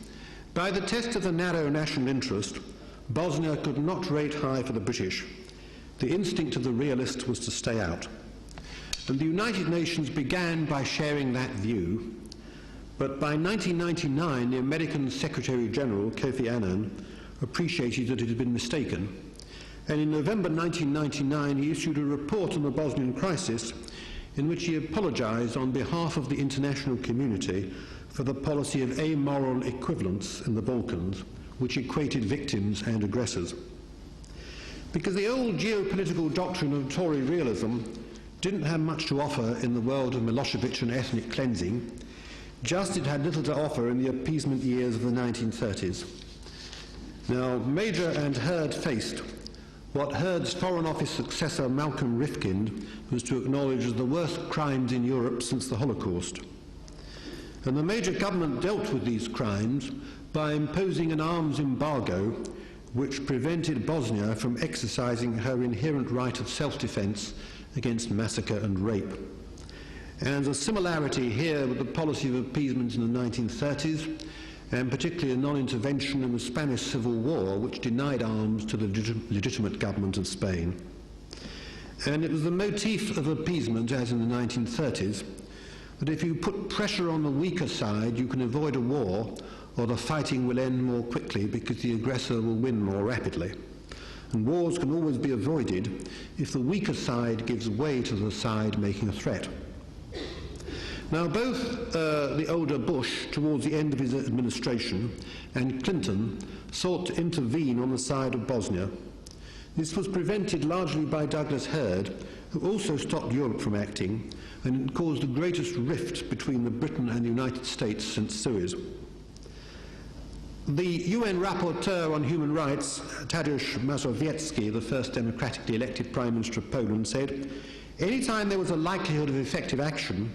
"By the test of the narrow national interest, Bosnia could not rate high for the British, The instinct of the realist was to stay out. And the United Nations began by sharing that view, but by 1999 the American Secretary General, Kofi Annan, appreciated that it had been mistaken. And in November 1999 he issued a report on the Bosnian crisis in which he apologized on behalf of the international community for the policy of amoral equivalence in the Balkans, which equated victims and aggressors. Because the old geopolitical doctrine of Tory realism didn't have much to offer in the world of Milosevic and ethnic cleansing, just it had little to offer in the appeasement years of the 1930s. Now, Major and Hurd faced what Hurd's Foreign Office successor Malcolm Rifkind was to acknowledge as the worst crimes in Europe since the Holocaust. And the Major government dealt with these crimes by imposing an arms embargo which prevented Bosnia from exercising her inherent right of self-defense against massacre and rape. And a similarity here with the policy of appeasement in the 1930s, and particularly a non-intervention in the Spanish Civil War, which denied arms to the legitimate government of Spain. And it was the motif of appeasement, as in the 1930s, that if you put pressure on the weaker side, you can avoid a war, or the fighting will end more quickly because the aggressor will win more rapidly. And wars can always be avoided if the weaker side gives way to the side making a threat. Now, both the older Bush, towards the end of his administration, and Clinton sought to intervene on the side of Bosnia. This was prevented largely by Douglas Hurd, who also stopped Europe from acting, and it caused the greatest rift between Britain and the United States since Suez. The UN rapporteur on human rights, Tadeusz Mazowiecki, the first democratically elected Prime Minister of Poland, said, "Any time there was a likelihood of effective action,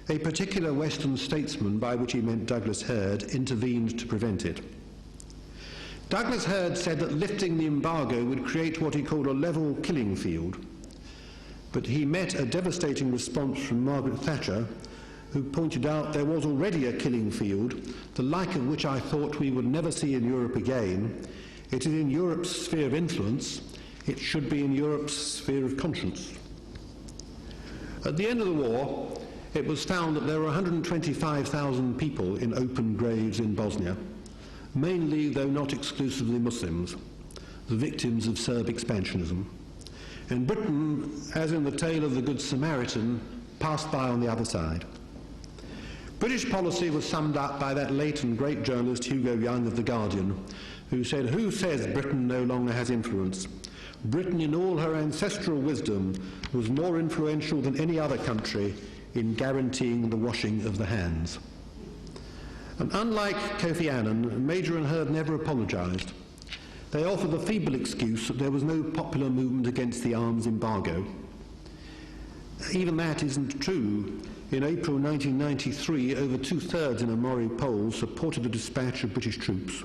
a particular Western statesman," by which he meant Douglas Hurd, "intervened to prevent it." Douglas Hurd said that lifting the embargo would create what he called a level killing field. But he met a devastating response from Margaret Thatcher, who pointed out there was already a killing field, the like of which I thought we would never see in Europe again. It is in Europe's sphere of influence. It should be in Europe's sphere of conscience. At the end of the war, it was found that there were 125,000 people in open graves in Bosnia, mainly, though not exclusively, Muslims, the victims of Serb expansionism. And Britain, as in the tale of the Good Samaritan, passed by on the other side. British policy was summed up by that late and great journalist Hugo Young of The Guardian, who said, "Who says Britain no longer has influence? Britain, in all her ancestral wisdom, was more influential than any other country in guaranteeing the washing of the hands." And unlike Kofi Annan, Major and Hurd never apologised. They offered the feeble excuse that there was no popular movement against the arms embargo. Even that isn't true. In April 1993, over two-thirds in a Mori poll supported the dispatch of British troops,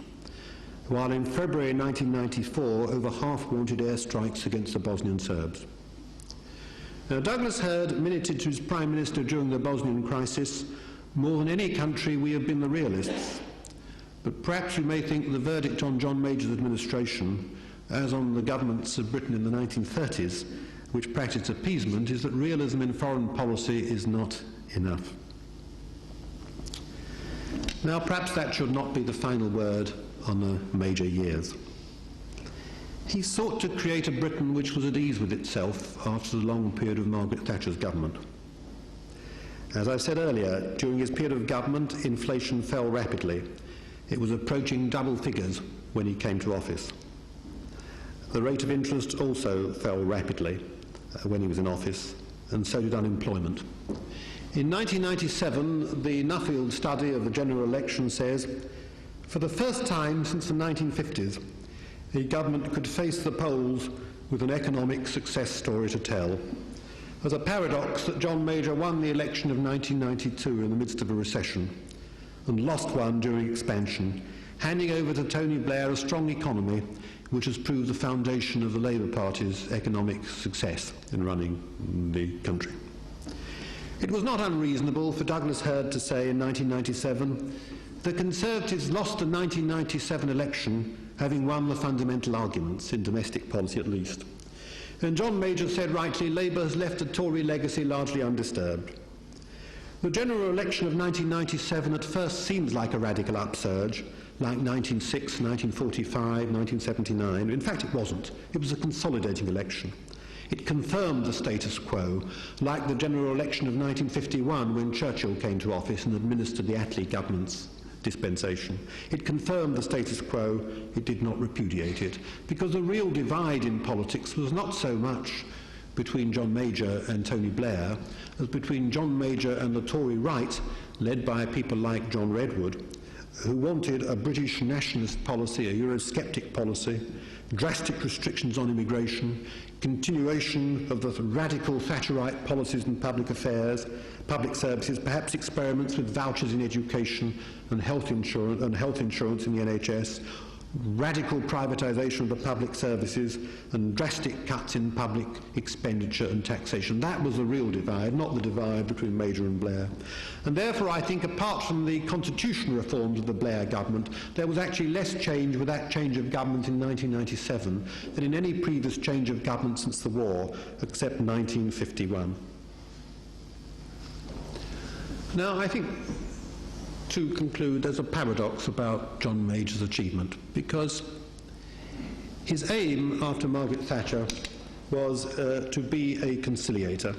while in February 1994, over half wanted airstrikes against the Bosnian Serbs. Now, Douglas Hurd minuted to his Prime Minister during the Bosnian crisis, "More than any country, we have been the realists." But perhaps you may think the verdict on John Major's administration, as on the governments of Britain in the 1930s, which practiced appeasement, is that realism in foreign policy is not enough. Now, perhaps that should not be the final word on the Major years. He sought to create a Britain which was at ease with itself after the long period of Margaret Thatcher's government. As I said earlier, during his period of government, inflation fell rapidly. It was approaching double figures when he came to office. The rate of interest also fell rapidly when he was in office, and so did unemployment. In 1997, the Nuffield study of the general election says, "For the first time since the 1950s, a government could face the polls with an economic success story to tell." There's a paradox that John Major won the election of 1992 in the midst of a recession and lost one during expansion, handing over to Tony Blair a strong economy which has proved the foundation of the Labour Party's economic success in running the country. It was not unreasonable for Douglas Hurd to say in 1997, "The Conservatives lost the 1997 election having won the fundamental arguments, in domestic policy at least. And John Major said rightly, Labour has left a Tory legacy largely undisturbed. The general election of 1997 at first seems like a radical upsurge, like 1906, 1945, 1979. In fact, it wasn't. It was a consolidating election. It confirmed the status quo, like the general election of 1951 when Churchill came to office and administered the Attlee government's dispensation. It confirmed the status quo, it did not repudiate it, because the real divide in politics was not so much between John Major and Tony Blair as between John Major and the Tory right, led by people like John Redwood, who wanted a British nationalist policy, a Eurosceptic policy, drastic restrictions on immigration, continuation of the radical Thatcherite policies in public affairs, public services, perhaps experiments with vouchers in education and health insurance in the NHS, radical privatisation of the public services and drastic cuts in public expenditure and taxation. That was the real divide, not the divide between Major and Blair. And therefore I think apart from the constitutional reforms of the Blair government, there was actually less change with that change of government in 1997 than in any previous change of government since the war, except 1951. Now I think, to conclude, there's a paradox about John Major's achievement, because his aim after Margaret Thatcher was to be a conciliator.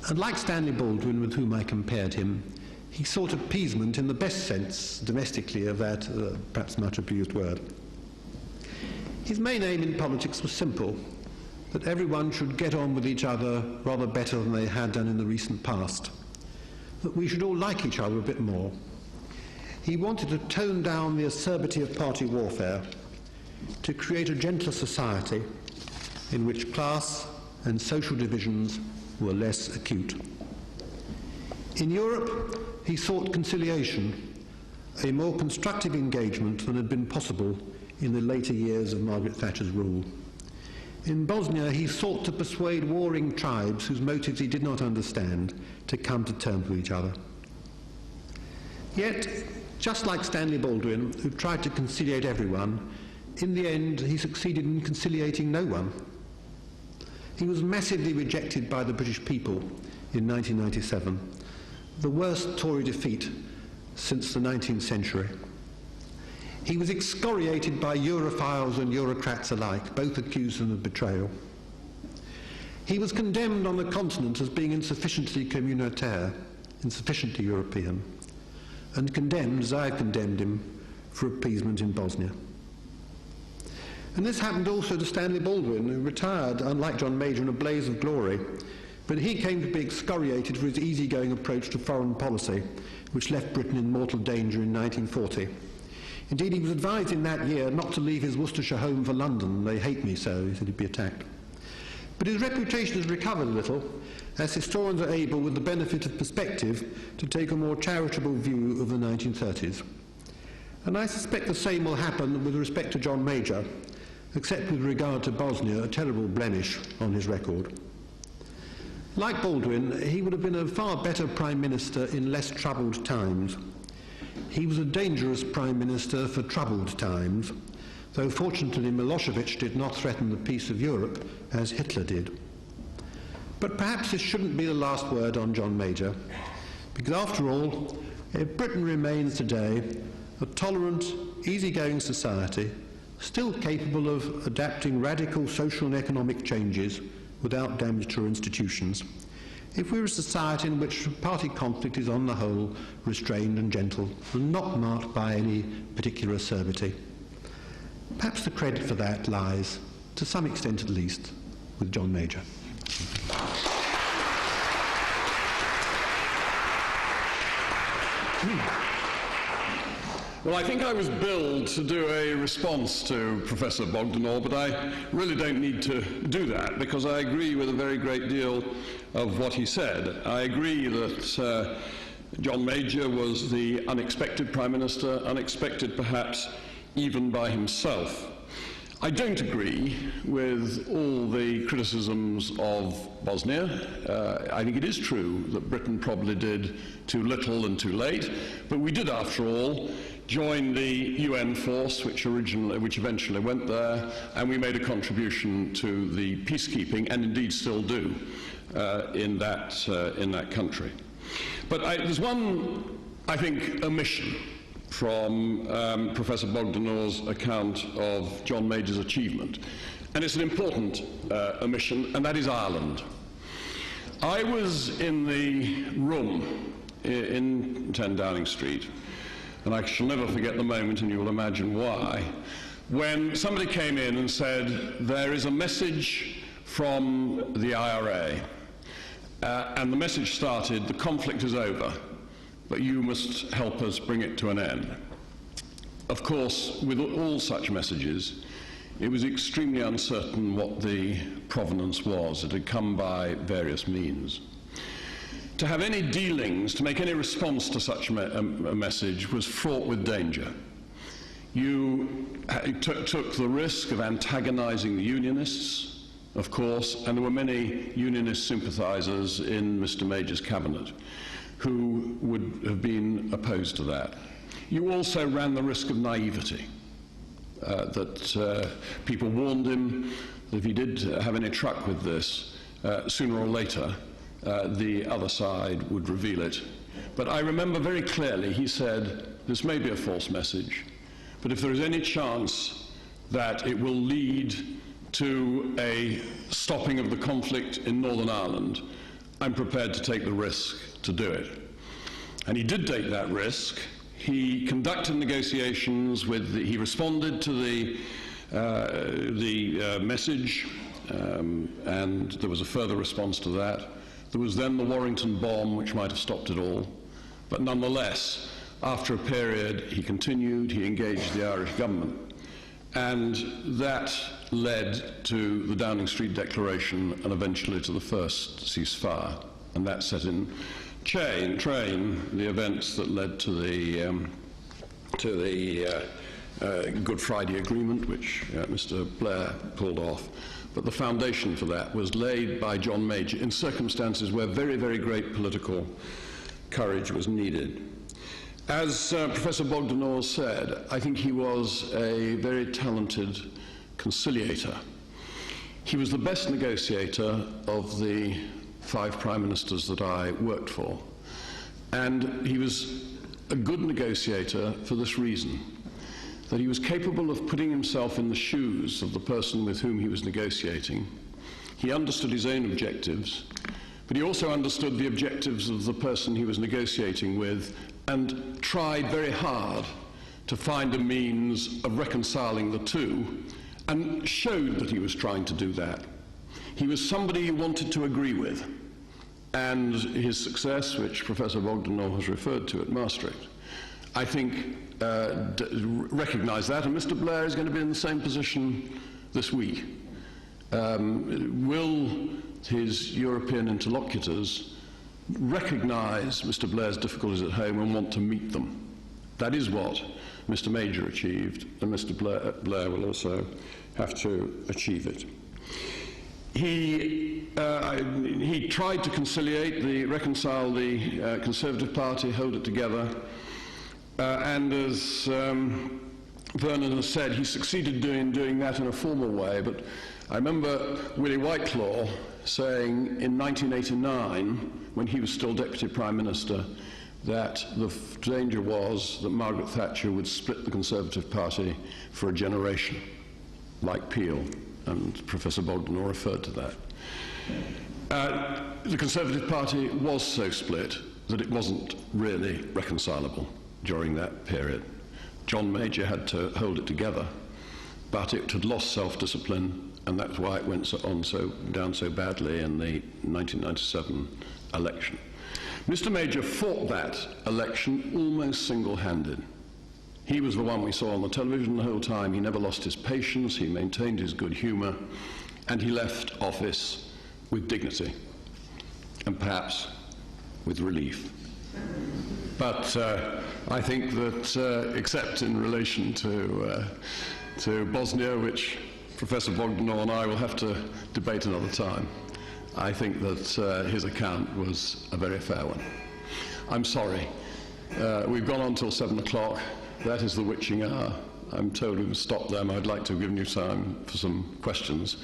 And like Stanley Baldwin, with whom I compared him, he sought appeasement in the best sense, domestically, of that perhaps much abused word. His main aim in politics was simple, that everyone should get on with each other rather better than they had done in the recent past, that we should all like each other a bit more. He wanted to tone down the acerbity of party warfare, to create a gentler society in which class and social divisions were less acute. In Europe, he sought conciliation, a more constructive engagement than had been possible in the later years of Margaret Thatcher's rule. In Bosnia, he sought to persuade warring tribes whose motives he did not understand to come to terms with each other. Yet, just like Stanley Baldwin, who tried to conciliate everyone, in the end he succeeded in conciliating no one. He was massively rejected by the British people in 1997, the worst Tory defeat since the 19th century. He was excoriated by Europhiles and Eurocrats alike, both accused him of betrayal. He was condemned on the continent as being insufficiently communautaire, insufficiently European, and condemned, as I condemned him, for appeasement in Bosnia. And this happened also to Stanley Baldwin, who retired, unlike John Major, in a blaze of glory. But he came to be excoriated for his easygoing approach to foreign policy, which left Britain in mortal danger in 1940. Indeed, he was advised in that year not to leave his Worcestershire home for London. They hate me so, he said he'd be attacked. But his reputation has recovered a little, as historians are able, with the benefit of perspective, to take a more charitable view of the 1930s. And I suspect the same will happen with respect to John Major, except with regard to Bosnia, a terrible blemish on his record. Like Baldwin, he would have been a far better Prime Minister in less troubled times. He was a dangerous Prime Minister for troubled times, though fortunately Milosevic did not threaten the peace of Europe as Hitler did. But perhaps this shouldn't be the last word on John Major, because after all, if Britain remains today a tolerant, easygoing society, still capable of adapting radical social and economic changes without damage to our institutions, if we're a society in which party conflict is on the whole restrained and gentle and not marked by any particular acerbity, perhaps the credit for that lies, to some extent at least, with John Major. Well, I think I was billed to do a response to Professor Bogdanor, but I really don't need to do that because I agree with a very great deal of what he said. I agree that John Major was the unexpected Prime Minister, unexpected perhaps even by himself. I don't agree with all the criticisms of Bosnia. I think it is true that Britain probably did too little and too late, but we did, after all, joined the UN force, which eventually went there, and we made a contribution to the peacekeeping, and indeed still do, in that country. But there's one, I think, omission from Professor Bogdanor's account of John Major's achievement, and it's an important omission, and that is Ireland. I was in the room in 10 Downing Street, and I shall never forget the moment, and you will imagine why, when somebody came in and said, there is a message from the IRA, and the message started, the conflict is over, but you must help us bring it to an end. Of course, with all such messages, it was extremely uncertain what the provenance was. It had come by various means. To have any dealings, to make any response to such a message was fraught with danger. You took the risk of antagonizing the Unionists, of course, and there were many Unionist sympathizers in Mr. Major's cabinet who would have been opposed to that. You also ran the risk of naivety, that people warned him that if he did have any truck with this, sooner or later, the other side would reveal it. But I remember very clearly he said, this may be a false message, but if there is any chance that it will lead to a stopping of the conflict in Northern Ireland, I'm prepared to take the risk to do it. And he did take that risk. He conducted negotiations he responded to the message, and there was a further response to that. There was then the Warrington bomb, which might have stopped it all. But nonetheless, after a period, he continued, he engaged the Irish government. And that led to the Downing Street Declaration and eventually to the first ceasefire. And that set in train the events that led to the Good Friday Agreement, which Mr. Blair pulled off. But the foundation for that was laid by John Major in circumstances where very, very great political courage was needed. As Professor Bogdanor said, I think he was a very talented conciliator. He was the best negotiator of the 5 prime ministers that I worked for. And he was a good negotiator for this reason, that he was capable of putting himself in the shoes of the person with whom he was negotiating. He understood his own objectives, but he also understood the objectives of the person he was negotiating with and tried very hard to find a means of reconciling the two, and showed that he was trying to do that. He was somebody you wanted to agree with, and his success, which Professor Bogdanor has referred to at Maastricht, I think recognise that, and Mr. Blair is going to be in the same position this week. Will his European interlocutors recognise Mr. Blair's difficulties at home and want to meet them? That is what Mr. Major achieved, and Mr. Blair will also have to achieve it. He tried to reconcile the Conservative Party, hold it together, and as Vernon has said, he succeeded doing that in a formal way. But I remember Willie Whitelaw saying in 1989, when he was still Deputy Prime Minister, that the danger was that Margaret Thatcher would split the Conservative Party for a generation, like Peel, and Professor Bogdanor referred to that. The Conservative Party was so split that it wasn't really reconcilable during that period. John Major had to hold it together, but it had lost self-discipline, and that's why it went down so badly in the 1997 election. Mr. Major fought that election almost single-handed. He was the one we saw on the television the whole time. He never lost his patience, he maintained his good humour, and he left office with dignity, and perhaps with relief. But I think that, except in relation to Bosnia, which Professor Bogdanor and I will have to debate another time, I think that his account was a very fair one. I'm sorry. We've gone on till 7 o'clock. That is the witching hour. I'm told we must stop there. I'd like to have given you time for some questions,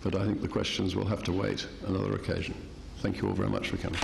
but I think the questions will have to wait another occasion. Thank you all very much for coming.